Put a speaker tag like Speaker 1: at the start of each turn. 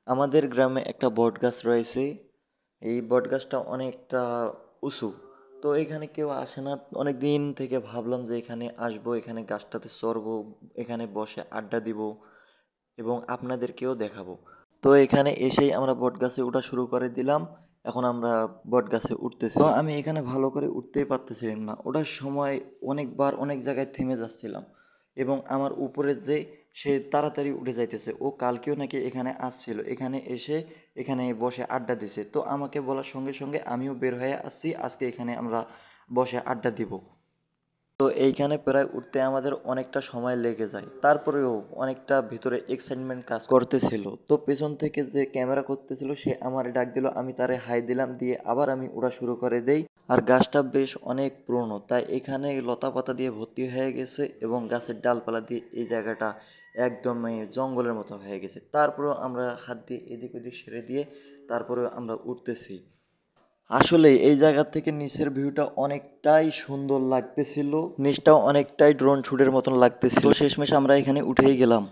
Speaker 1: আমাদের গ্রামে একটা বট গাছ রয়েছে। এই বট গাছটা অনেকটা উঁচু। তো এখানে কেউ আসে না। অনেক দিন থেকে ভাবলাম যে এখানে আসবো, এখানে গাছটাতে চড়বো, এখানে বসে আড্ডা দিব এবং আপনাদেরকেও দেখাবো। তো এখানে এসেই আমরা বট গাছে ওঠা শুরু করে দিলাম। এখন আমরা বট গাছে উঠতেছি। তো আমি এখানে ভালো করে উঠতেই পারতেছিলাম না। ওঠার সময় অনেকবার অনেক জায়গায় থেমে যাচ্ছিলাম এবং আমার উপরে যে সে তাড়াতাড়ি উঠে যাইতেছে। ও কালকেও নাকি এখানে আসছিল, এখানে এসে এখানে বসে আড্ডা দিছে। তো আমাকে বলার সঙ্গে সঙ্গে আমিও বের হয়ে আসছি, আজকে এখানে আমরা বসে আড্ডা দিব। তো এইখানে প্রায় উঠতে আমাদের অনেকটা সময় লেগে যায়, তারপরেও অনেকটা ভিতরে এক্সাইটমেন্ট কাজ করতেছিল। তো পেছন থেকে যে ক্যামেরা করতেছিল সে আমার ডাক দিল, আমি তারে হাই দিলাম, দিয়ে আবার আমি উড়া শুরু করে দেই। আর গাছটা বেশ অনেক পুরনো, তাই এখানে লতা পাতা দিয়ে ভর্তি হয়ে গেছে এবং গাছের ডালপালা দিয়ে এই জায়গাটা একদমই জঙ্গলের মতো হয়ে গেছে। তারপরেও আমরা হাত দিয়ে এদিক ওদিক সেরে দিয়ে তারপরেও আমরা উঠতেছি। আসলে এই জায়গা থেকে নিচের ভিউটা অনেকটাই সুন্দর লাগতেছিল, নিচটাও অনেকটাই ড্রোন শুটের মতন লাগতেছিল। তো শেষমেশ আমরা এখানে উঠেই গেলাম।